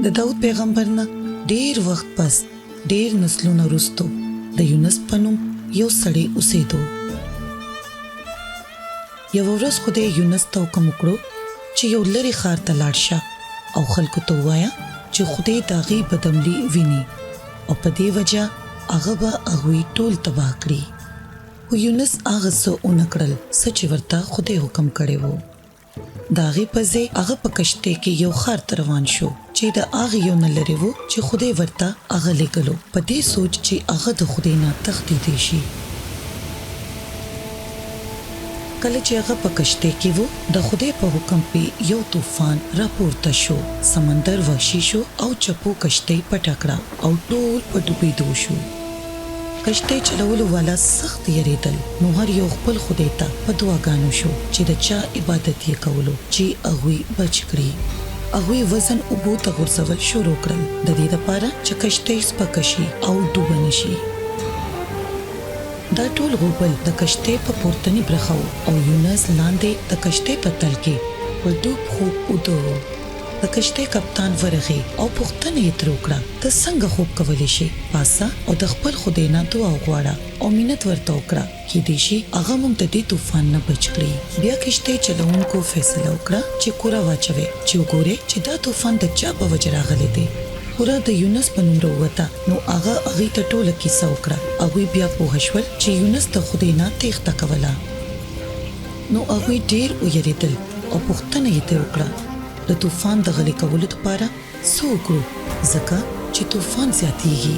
د داود پیغمبر نه ډیر وخت پس ډیر نسلونه وروسته د یونس په نوم یو سړی اوسېدو. یوه ورځ خدای یونس ته حکم وکړو چې یو لرې ښار ته لاړ شه او خلکو ته ووایه چې خدای د هغې بدعملي ویني او په دې وجه هغه به هغوی ټول تباه کړي. خو یونس هغه څه ونه کړل څه چې ورته خدای حکم کړی و. د هغې په ځای هغه په کشتۍ کې یو ښار ته روان شو چې د هغې یو نه لرې و چې خدای ورته هغه لېږلو په دې سوچ چې هغه د خدای نه تښتېدی شي. کله چې هغه په کشتۍ کې و د خدای په حکم پې یو طوفان راپورته شو، سمندر وحشي شو او چپو کشتۍ پټه کړه او ټول په ډوبېدو شو. کشتۍ چلولو والا سخت یریدل، نو هر یو خپل خدای ته په دعاګانو شو چې د چا عبادت یې کولو چې هغوی بچ کړي. هغوی وزن اوبو ته غورځول شروع کړل د دې دپاره چې کشتۍ سپکه شي او ډوبه نه شي. دا ټول غوبل د کشتۍ په پورتني برخه و او یونس لاندې د کشتۍ په تل کې په ډوب خوب اوده و. د کشتۍ کپتان ورغی او پوښتنه یې ترې وکړه ته څنګه خوب کولی شي؟ پاسه او د خپل خدای نه دعا وغواړه او منت ورته وکړه کیدای شي هغه موږ د دې طوفان نه بچ کړي. بیا کشتۍ چلوونکو فیصله وکړه چې کوره واچوي چې وګوري چې دا طوفان د چا په وجه راغلی دی. کوره د یونس په نوم راووته، نو هغه هغې ته ټوله کیسه وکړه. هغوی بیا پوه شول چې یونس د خدای نه تېښته کوله. نو هغوی ډېر ویرېدل او پوښتنه یې ترې وکړه د طوفان د غلې کولو دپاره څه وکړو ځکه چې طوفان زیاتیږي.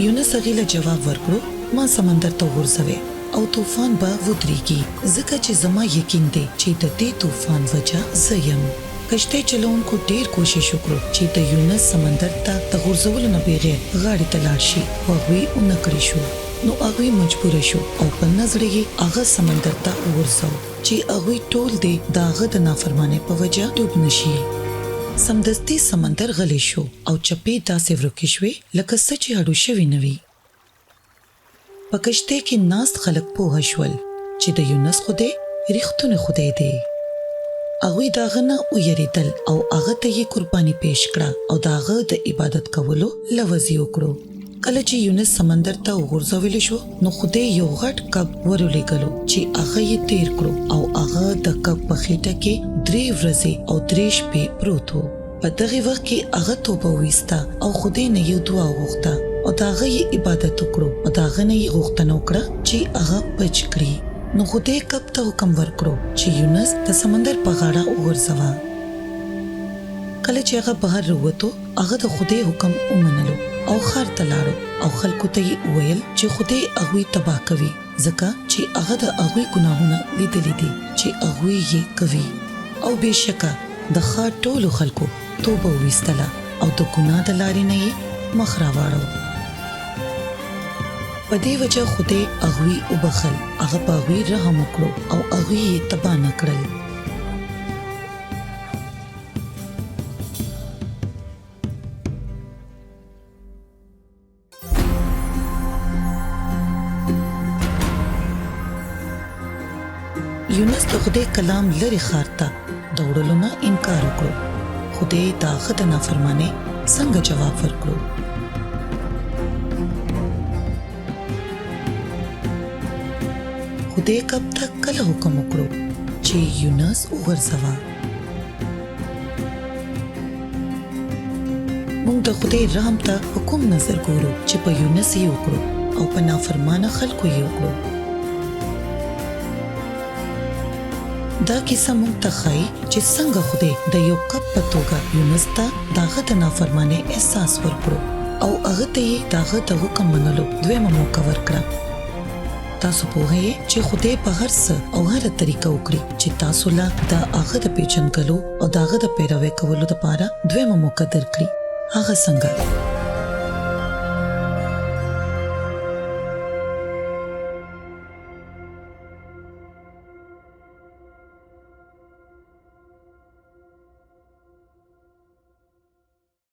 یونس هغې له جواب ورکړو ما سمندر ته وغورځوئ او طوفان به ودرېږي ځکه چې زما یقین دی چې د دې طوفان وجه زه یم. کشتۍ چلوونکو ډېر کوشش وکړو چې د یونس سمندر ته د غورځولو نه بغیر غاړې ته لاړ شي، خو هغوی ونه کړی شو. نو هغوی مجبوره شو او په نظر یې هغه سمندر ته وغورځو چې هغوی ټول دې د هغه د نافرمانۍ په وجه ډوب نه شي. سمدستي سمندر غلی شو او چپې داسې ورکې شوې لکه څه چې هډو شوي نه وي. په کشتۍ کې ناست خلک پوه شول چې د یونس خدای ریښتونی خدای دی. هغوی د هغه نه ویرېدل او هغه ته یې قرباني پیش کړه او د هغه د عبادت کولو لوظ یې وکړو. کله چې یونس سمندر ته وغورځولی شو نو خدای یو غټ کب ورولېږلو چې هغه یې تیر کړو او هغه د کب په خېټه کې 3 ورځې او 3 شپې پروت و. په دغې وخت کې هغه توبه ویسته او خدای نه یو دعا وغوښته او د هغه یې عبادت وکړو او د هغه نه یې غوښتنه وکړه چې هغه بچ کړي. نو خدای کب ته حکم ورکړو چې یونس د سمندر په غاړه وغورځوه. کله چې هغه بهر راووتو هغه د خدای حکم ومنلو او ښار ته لاړو او خلکو ته یې وویل چې خدای هغوی تباه کوي ځکه چې هغه د هغوی ګناهونه لیدلي دي چې هغوی یې کوي. او بېشکه د ښار ټولو خلکو توبه وویستله او د ګناه د لارې نه یې مخ راواړو. په دې وجه خدای هغوی وبخل، هغه په هغوی رحم وکړو او هغوی یې تباه نه کړل. یونس د خدای کلام لرې ښار ته د وړلو نه انکار وکړو. خدای د هغه د نافرمانۍ څنګه جواب ورکړو؟ خدای کب ته کله حکم وکړو چې یونس وغورځوه. موږ د خدای رحم ته په کوم نظر ګورو چې په یونس یې وکړو او په نافرمانه خلکو یې وکړو. دا کیسه موږ ته ښایي چې څنګه خدای د یو کب په توګه یونس ته د هغه د نافرمانۍ احساس ورکړو او هغه ته یې د هغه د حکم منلو دویمه موقع ورکړه. تاسو پوهه یې چې خدای په هر څه او هره طریقه وکړي چې تاسو له د هغه د پیژندګلو او د هغه د پیروي کولو لپاره دویمه موقع درکړي. هغه څنګه؟